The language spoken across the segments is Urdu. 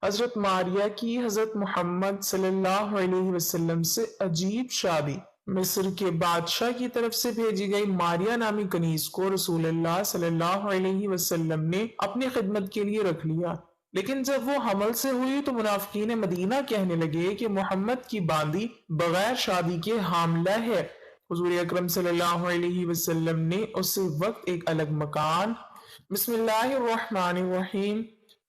حضرت ماریہ کی حضرت محمد صلی اللہ علیہ وسلم سے عجیب شادی۔ مصر کے بادشاہ کی طرف سے بھیجی گئی ماریہ نامی کنیز کو رسول اللہ صلی اللہ علیہ وسلم نے اپنی خدمت کے لیے رکھ لیا، لیکن جب وہ حمل سے ہوئی تو منافقین مدینہ کہنے لگے کہ محمد کی باندی بغیر شادی کے حاملہ ہے۔ حضور اکرم صلی اللہ علیہ وسلم نے اسی وقت ایک الگ مکان، بسم اللہ الرحمن الرحیم،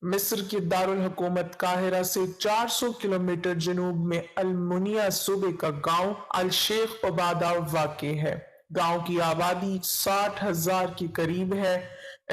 مصر کے دارالحکومت قاہرہ سے 400 کلومیٹر جنوب میں المنیا صوبے کا گاؤں الشیخ عبادہ واقع ہے۔ گاؤں کی آبادی 60,000 کے قریب ہے۔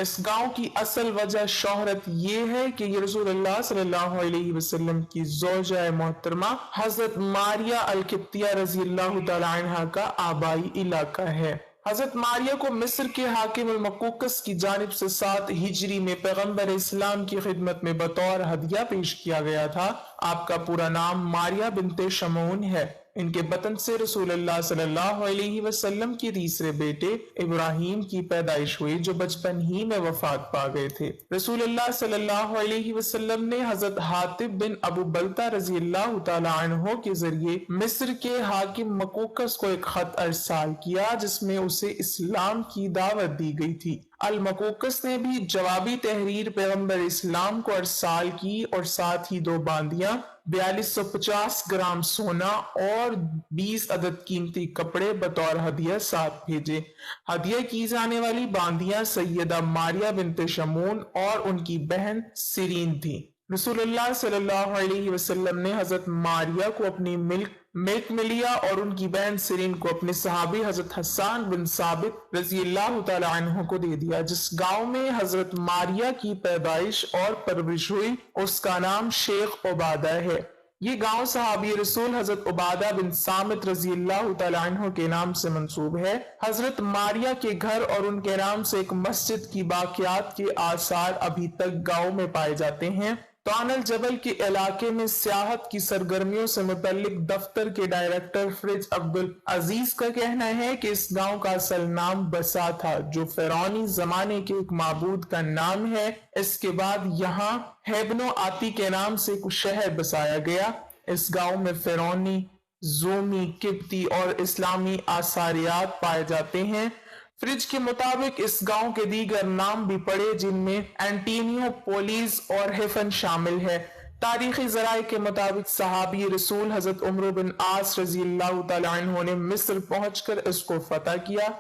اس گاؤں کی اصل وجہ شہرت یہ ہے کہ یہ رسول اللہ صلی اللہ علیہ وسلم کی زوجہ محترمہ حضرت ماریہ القبطیہ رضی اللہ تعالی عنہ کا آبائی علاقہ ہے۔ حضرت ماریہ کو مصر کے حاکم المقوقس کی جانب سے 7 ہجری میں پیغمبر اسلام کی خدمت میں بطور ہدیہ پیش کیا گیا تھا۔ آپ کا پورا نام ماریہ بنت شمعون ہے۔ ان کے بطن سے رسول اللہ صلی اللہ علیہ وسلم کی تیسرے بیٹے ابراہیم کی پیدائش ہوئی، جو بچپن ہی میں وفات پا گئے تھے۔ رسول اللہ صلی اللہ علیہ وسلم نے حضرت حاطب بن ابو بلتہ رضی اللہ تعالی عنہ کے ذریعے مصر کے حاکم مقوقس کو ایک خط ارسال کیا جس میں اسے اسلام کی دعوت دی گئی تھی۔ المقوقس نے بھی جوابی تحریر پیغمبر اسلام کو ارسال کی اور ساتھ ہی 2 باندیاں، 4250 گرام سونا اور 20 عدد قیمتی کپڑے بطور ہدیہ ساتھ بھیجے۔ ہدیہ کی جانے والی باندیاں سیدہ ماریہ بنت شمعون اور ان کی بہن سیرین تھی۔ رسول اللہ صلی اللہ علیہ وسلم نے حضرت ماریہ کو اپنی ملک میں لیا اور ان کی بہن سیرین کو اپنے صحابی حضرت حسان بن ثابت رضی اللہ تعالی عنہ کو دے دیا۔ جس گاؤں میں حضرت ماریہ کی پیدائش اور پرورش ہوئی اس کا نام شیخ عبادہ ہے۔ یہ گاؤں صحابی رسول حضرت عبادہ بن صامت رضی اللہ تعالی عنہ کے نام سے منسوب ہے۔ حضرت ماریہ کے گھر اور ان کے نام سے ایک مسجد کی باقیات کے آثار ابھی تک گاؤں میں پائے جاتے ہیں۔ طوان الجبل کے علاقے میں سیاحت کی سرگرمیوں سے متعلق دفتر کے ڈائریکٹر فرج عبدالعزیز کا کہنا ہے کہ اس گاؤں کا اصل نام بسا تھا، جو فرعونی زمانے کے ایک معبود کا نام ہے۔ اس کے بعد یہاں ہیبنو آتی کے نام سے ایک شہر بسایا گیا۔ اس گاؤں میں فرعونی، زومی، قبطی اور اسلامی آثاریات پائے جاتے ہیں۔ فرج کے مطابق اس گاؤں کے دیگر نام بھی پڑے جن میں اینٹینیو پولیس اور ہیفن شامل ہے۔ تاریخی ذرائع کے مطابق صحابی رسول حضرت عمرو بن عاص رضی اللہ تعالی عنہ نے مصر پہنچ کر اس کو فتح کیا۔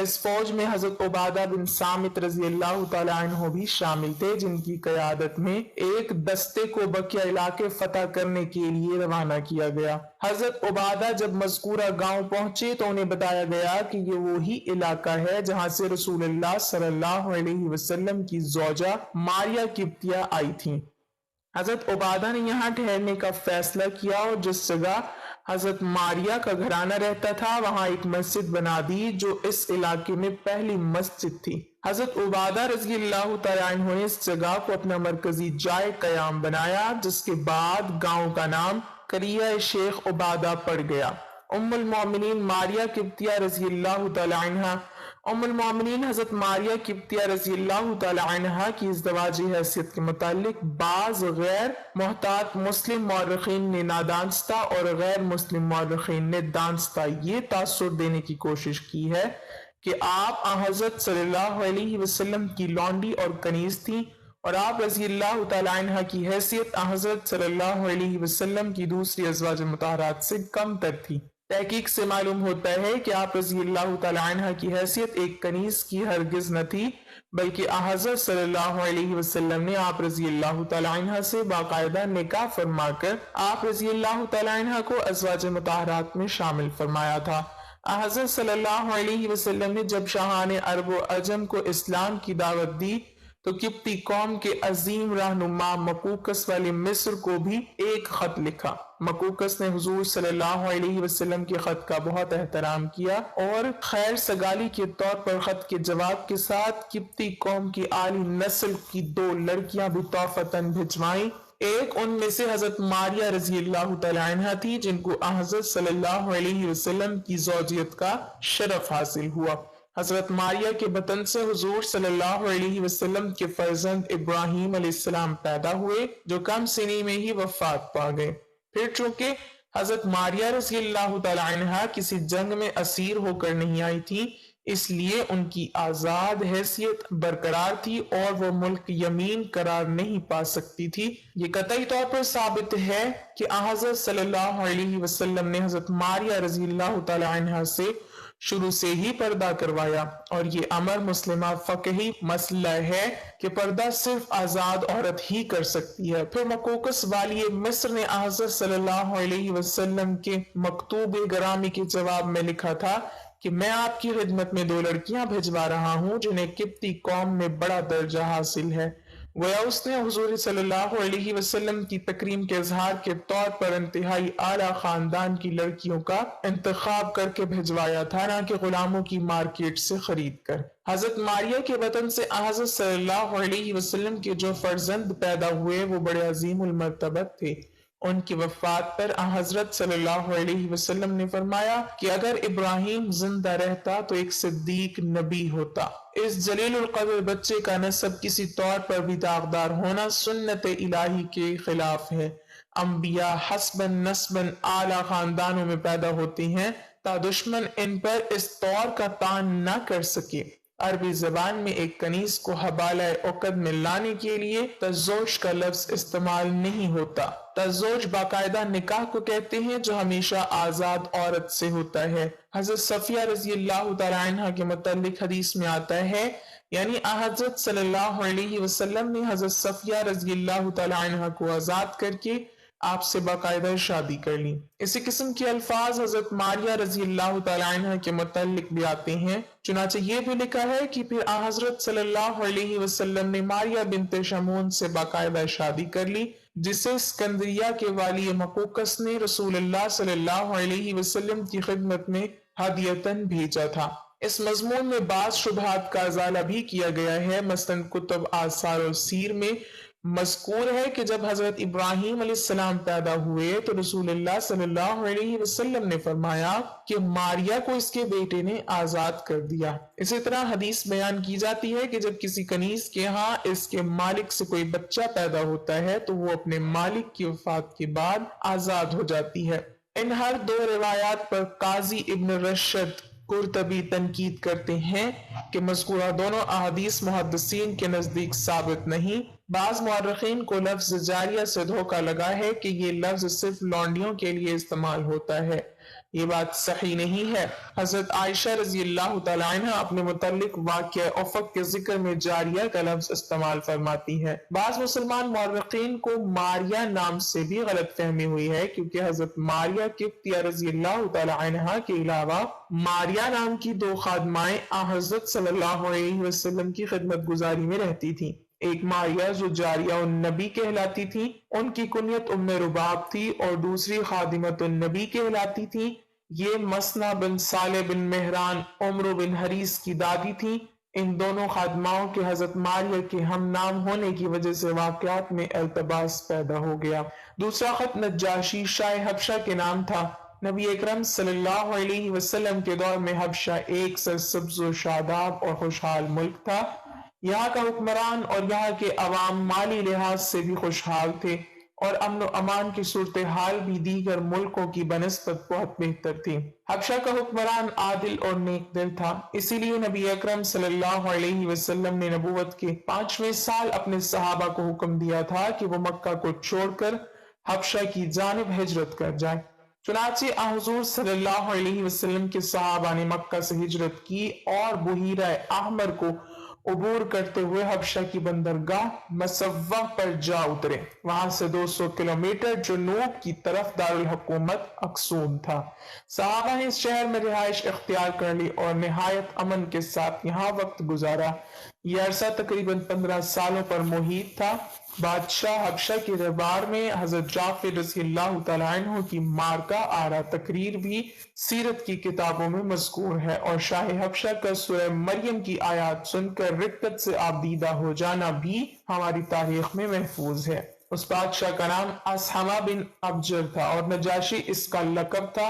اس فوج میں حضرت عبادہ بن صامت رضی اللہ تعالی عنہ بھی شامل تھے، جن کی قیادت میں ایک دستے کو بقیہ علاقے فتح کرنے کے لیے روانہ کیا گیا۔ حضرت عبادہ جب مذکورہ گاؤں پہنچے تو انہیں بتایا گیا کہ یہ وہی علاقہ ہے جہاں سے رسول اللہ صلی اللہ علیہ وسلم کی زوجہ ماریہ قبطیہ آئی تھیں۔ حضرت عبادہ نے یہاں ٹھہرنے کا فیصلہ کیا اور جس جگہ حضرت ماریہ کا گھرانہ رہتا تھا وہاں ایک مسجد بنا دی، جو اس علاقے میں پہلی مسجد تھی۔ حضرت عبادہ رضی اللہ تعالی عنہ نے اس جگہ کو اپنا مرکزی جائے قیام بنایا، جس کے بعد گاؤں کا نام قریہ شیخ عبادہ پڑ گیا۔ ام المومنین ماریہ قبطیہ رضی اللہ تعالی عنہ ام المومنین حضرت ماریہ قبطیہ رضی اللہ تعالی عنہ کی ازدواجی حیثیت کے متعلق بعض غیر محتاط مسلم مورخین نے نادانستہ اور غیر مسلم مورخین نے دانستہ یہ تاثر دینے کی کوشش کی ہے کہ آپ حضرت صلی اللہ علیہ وسلم کی لونڈی اور کنیز تھیں اور آپ رضی اللہ تعالی عنہ کی حیثیت حضرت صلی اللہ علیہ وسلم کی دوسری ازواج مطہرات سے کم تر تھی۔ تحقیق سے معلوم ہوتا ہے کہ آپ رضی اللہ تعالی عنہ کی حیثیت ایک کنیز کی ہرگز نہ تھی، بلکہ حضرت صلی اللہ علیہ وسلم نے آپ رضی اللہ تعالی عنہ سے باقاعدہ نکاح فرما کر آپ رضی اللہ تعالی عنہ کو ازواج مطہرات میں شامل فرمایا تھا۔ حضرت صلی اللہ علیہ وسلم نے جب شاہان عرب و عجم کو اسلام کی دعوت دی تو قبطی قوم کے عظیم رہنما مقوقس والے مصر کو بھی ایک خط لکھا۔ مقوقس نے حضور صلی اللہ علیہ وسلم کے خط کا بہت احترام کیا اور خیر سگالی کے طور پر خط کے جواب کے ساتھ قبطی قوم کی اعلی نسل کی 2 لڑکیاں بھی تحفتاً بھجوائیں۔ ایک ان میں سے حضرت ماریہ رضی اللہ تعالی عنہ تھی، جن کو حضرت صلی اللہ علیہ وسلم کی زوجیت کا شرف حاصل ہوا۔ حضرت ماریہ کے بطن سے حضور صلی اللہ علیہ وسلم کے فرزند ابراہیم علیہ السلام پیدا ہوئے جو کم سنی میں ہی وفات پا گئے۔ پھر چونکہ حضرت ماریہ رضی اللہ تعالی عنہا کسی جنگ میں اسیر ہو کر نہیں آئی تھی، اس لیے ان کی آزاد حیثیت برقرار تھی اور وہ ملک یمین قرار نہیں پا سکتی تھی۔ یہ قطعی طور پر ثابت ہے کہ حضرت صلی اللہ علیہ وسلم نے حضرت ماریہ رضی اللہ تعالی عنہا سے شروع سے ہی پردہ کروایا، اور یہ امر مسلمہ فقہی مسئلہ ہے کہ پردہ صرف آزاد عورت ہی کر سکتی ہے۔ پھر مقوقس والی مصر نے حضرت صلی اللہ علیہ وسلم کے مکتوب گرامی کے جواب میں لکھا تھا کہ میں آپ کی خدمت میں 2 لڑکیاں بھجوا رہا ہوں جنہیں قبطی قوم میں بڑا درجہ حاصل ہے۔ گویا اس نے حضور صلی اللہ علیہ وسلم کی تکریم کے اظہار کے طور پر انتہائی اعلیٰ خاندان کی لڑکیوں کا انتخاب کر کے بھجوایا تھا، نہ کہ غلاموں کی مارکیٹ سے خرید کر۔ حضرت ماریہ کے بطن سے حضرت صلی اللہ علیہ وسلم کے جو فرزند پیدا ہوئے وہ بڑے عظیم المرتبت تھے۔ ان کی وفات پر حضرت صلی اللہ علیہ وسلم نے فرمایا کہ اگر ابراہیم زندہ رہتا تو ایک صدیق نبی ہوتا۔ اس جلیل القدر بچے کا نسب کسی طور پر بھی داغدار ہونا سنت الہی کے خلاف ہے۔ انبیاء حسباً نسباً اعلیٰ خاندانوں میں پیدا ہوتے ہیں تا دشمن ان پر اس طور کا طعن نہ کر سکے۔ عربی زبان میں ایک کنیز کو حبالہ عقد میں لانے کے لیے تزوج کا لفظ استعمال نہیں ہوتا۔ تزوج باقاعدہ نکاح کو کہتے ہیں جو ہمیشہ آزاد عورت سے ہوتا ہے۔ حضرت صفیہ رضی اللہ تعالی عنہ کے متعلق حدیث میں آتا ہے، یعنی حضرت صلی اللہ علیہ وسلم نے حضرت صفیہ رضی اللہ تعالی عنہ کو آزاد کر کے آپ سے باقاعدہ شادی کر لی۔ اسی قسم کے الفاظ حضرت ماریہ رضی اللہ تعالی عنہ کے متعلق بھی آتے ہیں۔ چنانچہ یہ بھی لکھا ہے کہ پھر حضرت صلی اللہ علیہ وسلم نے ماریہ بنت شمون سے باقاعدہ شادی کر لی، جسے اسکندریہ کے والی مقوقس نے رسول اللہ صلی اللہ علیہ وسلم کی خدمت میں ہدیتاً بھیجا تھا۔ اس مضمون میں بعض شبہات کا ازالہ بھی کیا گیا ہے۔ مثلاً کتب آثار و سیر میں مذکور ہے کہ جب حضرت ابراہیم علیہ السلام پیدا ہوئے تو رسول اللہ صلی اللہ علیہ وسلم نے فرمایا کہ ماریہ کو اس کے بیٹے نے آزاد کر دیا۔ اسی طرح حدیث بیان کی جاتی ہے کہ جب کسی کنیز کے ہاں اس کے مالک سے کوئی بچہ پیدا ہوتا ہے تو وہ اپنے مالک کی وفات کے بعد آزاد ہو جاتی ہے۔ ان ہر 2 روایات پر قاضی ابن رشد قرطبی تنقید کرتے ہیں کہ مذکورہ دونوں احادیث محدثین کے نزدیک ثابت نہیں۔ بعض مورخین کو لفظ جاریہ سے دھوکہ لگا ہے کہ یہ لفظ صرف لونڈیوں کے لیے استعمال ہوتا ہے، یہ بات صحیح نہیں ہے۔ حضرت عائشہ رضی اللہ تعالی عنہ اپنے متعلق واقعہ افق کے ذکر میں جاریہ کا لفظ استعمال فرماتی ہے۔ بعض مسلمان مورخین کو ماریہ نام سے بھی غلط فہمی ہوئی ہے، کیونکہ حضرت ماریہ قبطیہ رضی اللہ تعالی عنہ کے علاوہ ماریہ نام کی 2 خادمائیں حضرت صلی اللہ علیہ وسلم کی خدمت گزاری میں رہتی تھیں۔ ایک ماریہ جو جاریہ النبی کہلاتی تھی، ان کی کنیت ام رباب تھی، اور دوسری خادمت النبی کہلاتی تھی۔ یہ مسنہ بن صالح بن مہران عمرو بن حریث کی دادی تھی۔ ان دونوں خادماؤں کے حضرت ماریہ کے ہم نام ہونے کی وجہ سے واقعات میں التباس پیدا ہو گیا۔ دوسرا خط نجاشی شاہ حبشہ کے نام تھا۔ نبی اکرم صلی اللہ علیہ وسلم کے دور میں حبشہ ایک سرسبز و شاداب اور خوشحال ملک تھا۔ یہاں کا حکمران اور یہاں کے عوام مالی لحاظ سے بھی خوشحال تھے، اور امن و امان کی صورتحال بھی دیگر ملکوں کی بنسبت بہت بہتر تھی۔ حبشہ کا حکمران عادل اور نیک دل تھا، اسی لیے نبی اکرم صلی اللہ علیہ وسلم نے نبوت کے 5ویں سال اپنے صحابہ کو حکم دیا تھا کہ وہ مکہ کو چھوڑ کر حبشہ کی جانب ہجرت کر جائیں۔ چنانچہ حضور صلی اللہ علیہ وسلم کے صحابہ نے مکہ سے ہجرت کی اور بحیرہ احمر کو عبور کرتے ہوئے حبشہ کی بندرگاہ مسوہ پر جا اترے۔ وہاں سے 200 کلومیٹر جنوب کی طرف دارالحکومت اکسوم تھا۔ صحابہ نے اس شہر میں رہائش اختیار کر لی اور نہایت امن کے ساتھ یہاں وقت گزارا۔ یہ عرصہ تقریباً 15 سالوں پر محیط تھا۔ بادشاہ حبشہ کے دربار میں حضرت جعفر رضی اللہ تعالیٰ عنہ کی مارکہ آرا تقریر بھی سیرت کی کتابوں میں مذکور ہے، اور شاہ حبشہ کا سورہ مریم کی آیات سن کر رکت سے آبدیدہ ہو جانا بھی ہماری تاریخ میں محفوظ ہے۔ اس بادشاہ کا نام اسحمہ بن ابجر تھا اور نجاشی اس کا لقب تھا۔